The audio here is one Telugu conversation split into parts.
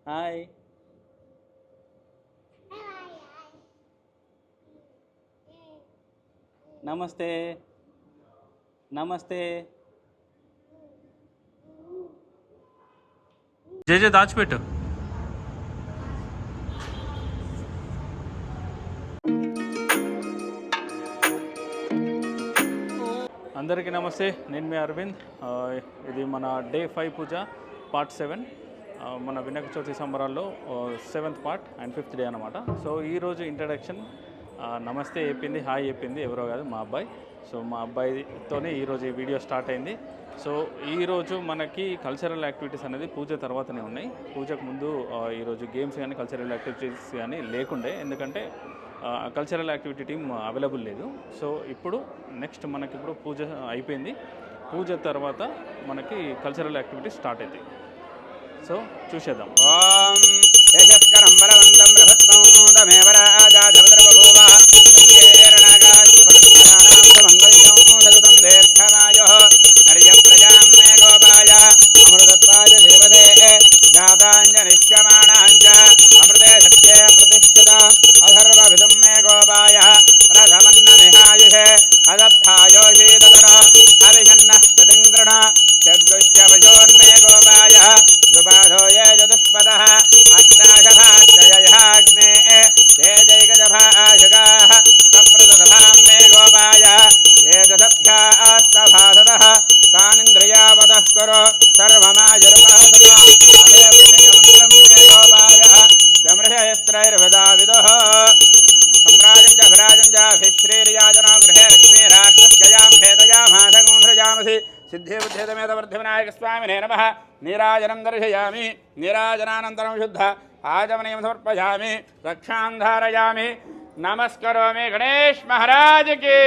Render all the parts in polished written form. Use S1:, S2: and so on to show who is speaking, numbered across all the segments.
S1: హాయ్. నమస్తే. నమస్తే. జేజే దాచిపెట్టు. అందరికీ నమస్తే, నేను మీ అరవింద్. ఇది మన డే 5 పూజ పార్ట్ 7. మన వినాయక చవితి సంబరాల్లో 7th part and 5th day అనమాట. సో ఈరోజు ఇంట్రడక్షన్ నమస్తే చెప్పింది, హాయ్ చెప్పింది ఎవరో కాదు, మా అబ్బాయి. సో మా అబ్బాయితోనే ఈరోజు ఈ వీడియో స్టార్ట్ అయింది. సో ఈరోజు మనకి కల్చరల్ యాక్టివిటీస్ అనేది పూజ తర్వాతనే ఉన్నాయి. పూజకు ముందు ఈరోజు గేమ్స్ కానీ కల్చరల్ యాక్టివిటీస్ కానీ లేకుండే, ఎందుకంటే కల్చరల్ యాక్టివిటీ టీమ్ అవైలబుల్ లేదు. సో ఇప్పుడు నెక్స్ట్ మనకి ఇప్పుడు పూజ అయిపోయింది. పూజ తర్వాత మనకి కల్చరల్ యాక్టివిటీస్ స్టార్ట్ అవుతాయి. సో చూసేద్దాం. सिद्धिबुद्धिमेतवर्धिविनायक स्वामिने नमः. नीराजनं दर्शयामि. नीराजनानन्तरं शुद्ध आचमनीयं समर्पयामि. रक्षां धारयामि. नमस्करोमि. गणेश महाराज की.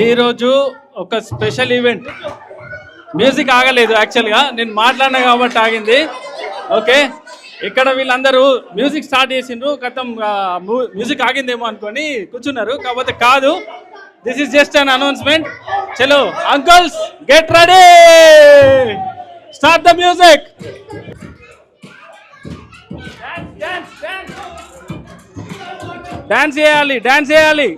S1: ఈరోజు ఒక స్పెషల్ ఈవెంట్. మ్యూజిక్ ఆగలేదు, యాక్చువల్గా నేను మాట్లాడినా కాబట్టి ఆగింది. ఓకే, ఇక్కడ వీళ్ళందరూ మ్యూజిక్ స్టార్ట్ చేసిండ్రు, గతం మ్యూజిక్ ఆగిందేమో అనుకొని కూర్చున్నారు, కాకపోతే కాదు. This is just an announcement. చలో uncles, get ready, start the music. Dance చేయాలి, డాన్స్ చేయాలి.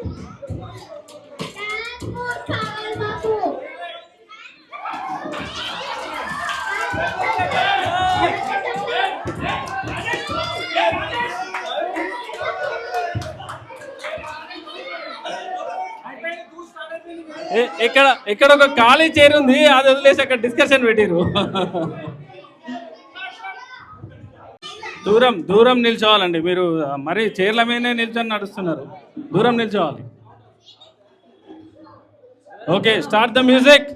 S1: ఇక్కడ ఒక ఖాళీ చైర్ ఉంది, అది వదిలేసి అక్కడ డిస్కషన్ పెట్టిరు. దూరం దూరం నిల్చోవాలండి మీరు, మరి చైర్ల మీదనే నిల్చొని నడుస్తున్నారు, దూరం నిల్చోవాలి. Okay, start the music.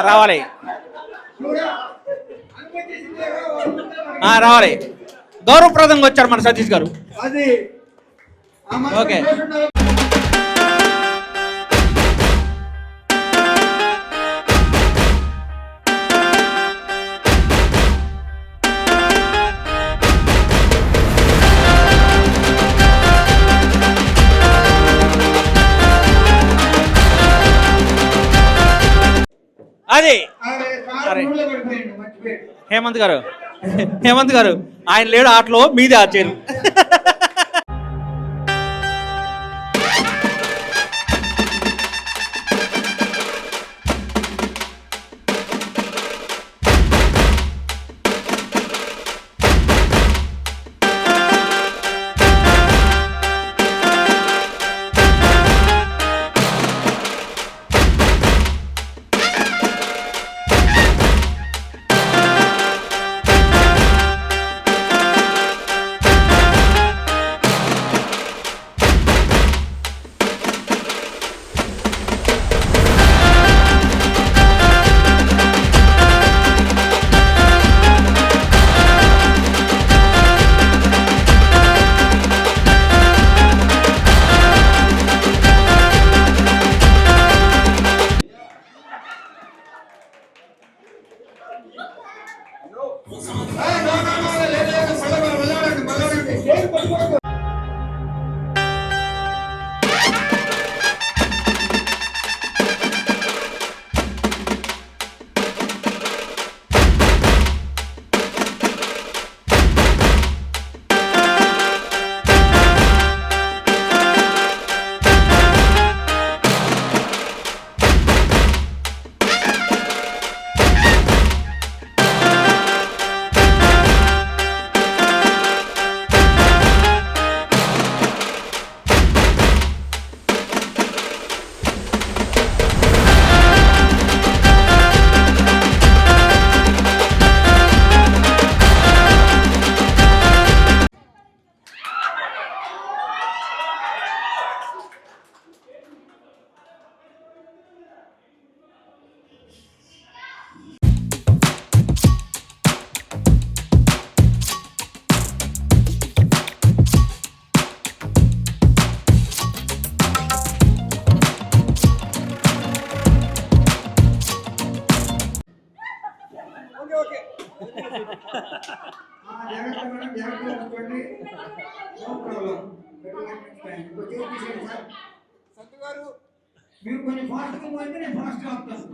S2: రావాలి రావాలి. గౌరవప్రదంగా వచ్చారు మన సతీష్ గారు. ఓకే. అది హేమంత్ గారు ఆయన లేడు ఆటలో, మీదే ఆచారు.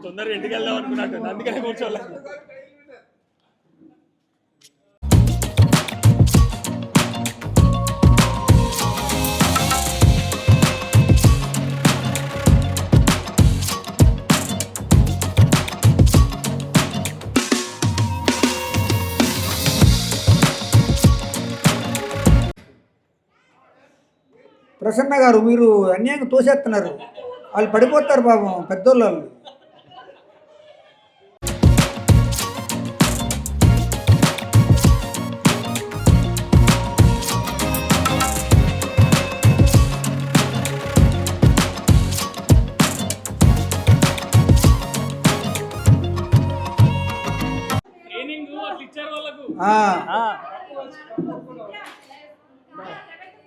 S1: తొందరగా ఇంటికి వెళ్దాం అనుకున్నట్టు, అందుకనే కూర్చోలే.
S3: ప్రసన్న గారు, మీరు అన్యాయంగా తోసేస్తున్నారు. వాళ్ళు పడిపోతారు పాపం, పెద్దోళ్ళు.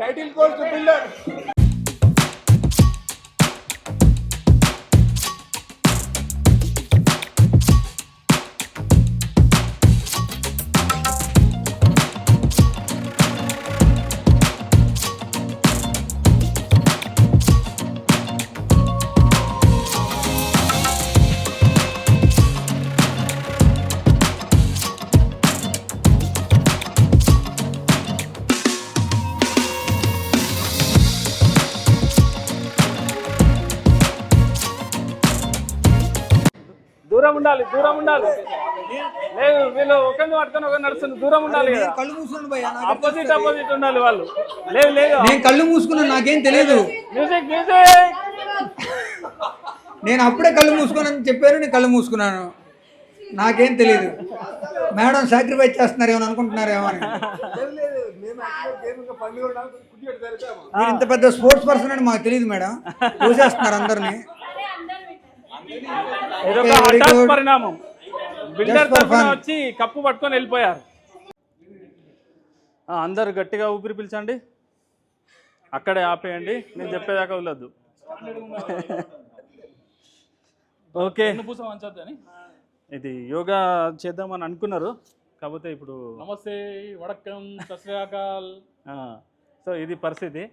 S4: Title course builder.
S1: దూరం ఉండాలి, దూరం ఉండాలి. లేదు, వీళ్ళు ఒకరిని పట్టుకొని ఒకరు నడుస్తుంది. దూరం ఉండాలి కదా,
S3: కళ్ళు మూసుకున్నాను భయ్యా,
S1: ఆపోజిట్ ఆపోజిట్ ఉండాలి వాళ్ళు. లేదు లేదు,
S3: నేను కళ్ళు మూసుకున్నాను, నాకేం తెలియదు.
S1: Music music.
S3: నేను అప్పుడే కళ్ళు మూసుకున్నాను చెప్పారు, నేను కళ్ళు మూసుకున్నాను, నాకేం తెలియదు. మేడం సాక్రిఫైస్ చేస్తున్నారు ఏమని అనుకుంటున్నారేమో అని. మీరు ఇంత పెద్ద స్పోర్ట్స్ పర్సన్ అని మాకు తెలియదు మేడం, చూసేస్తున్నారు అందరినీ.
S1: ఇదొక
S3: Okay, very
S1: హఠాత్
S3: good.
S1: పరిణామం. బిల్డర్
S3: Just for
S1: తరఫున
S3: fun.
S1: వచ్చి కప్పు పట్టుకొని వెళ్ళిపోయారు. అందరు గట్టిగా ఊపిరి పీల్చండి, అక్కడే ఆపేయండి, నేను చెప్పేదాకా వదలొద్దు. ఓకే, ఇది యోగా చేద్దామని అనుకున్నారు, కాకపోతే ఇప్పుడు
S4: నమస్తే వడక్కం సస్యాకాల్.
S1: సో ఇది పరిస్థితి.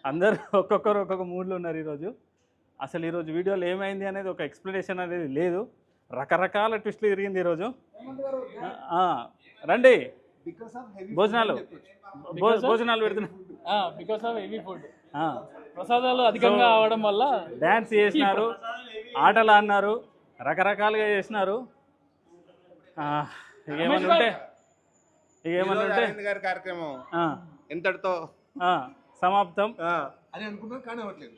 S1: అందరూ ఒక్కొక్కరు ఒక్కొక్క మూడ్లో ఉన్నారు ఈరోజు. అసలు ఈరోజు వీడియోలో ఏమైంది అనేది ఒక ఎక్స్ప్లెనేషన్ అనేది లేదు, రకరకాల ట్విస్టులు తిరిగింది ఈరోజు. రండి, భోజనాలు భోజనాలు పెడుతున్నా.
S4: బికాస్ ఆఫ్ హెవీ ఫుడ్, ప్రసాదాలు అధికంగా అవడం వల్ల
S1: డ్యాన్స్ చేసినారు, ఆటలు ఆడినారు, రకరకాలుగా చేసినారు. ఏమన్నా ఉంటే
S5: గారి కార్యక్రమం
S1: ఆ,
S5: ఎంతటితో
S1: ఆ, సమాప్తం.
S5: అని అనుకున్నాం కానీ అవ్వట్లేదు.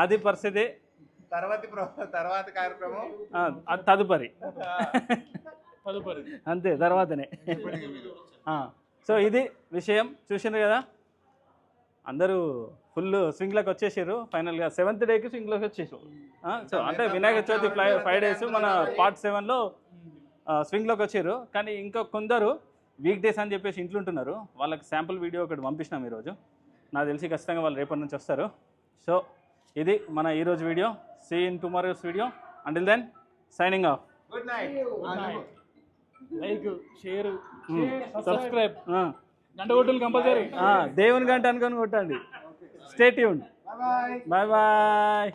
S1: అది పరిస్థితి.
S5: తర్వాత కార్యక్రమం
S1: అది తదుపరి అంతే, తర్వాతనే. సో ఇది విషయం, చూసిండ్రు కదా, అందరూ ఫుల్ స్వింగ్లోకి వచ్చేసారు. ఫైనల్గా 7th డేకి స్వింగ్లోకి వచ్చేసారు. సో అంటే వినాయక చవితి 5 days మన పార్ట్ 7లో స్వింగ్లోకి వచ్చారు. కానీ ఇంకా కొందరు వీక్ డేస్ అని చెప్పేసి ఇంట్లో ఉంటున్నారు, వాళ్ళకి శాంపుల్ వీడియో ఒకటి పంపించినాం ఈరోజు. నాకు తెలిసి ఖచ్చితంగా వాళ్ళు రేపటి నుంచి వస్తారు. సో ఇది మన ఈరోజు video. See in tomorrow's video. Until then signing off.
S5: Good night.
S4: Like, share, subscribe, గంట కొట్టులు కంపల్సరీ.
S1: దేవుని గంట అనుకొని కొట్టండి. Stay tuned. Bye bye.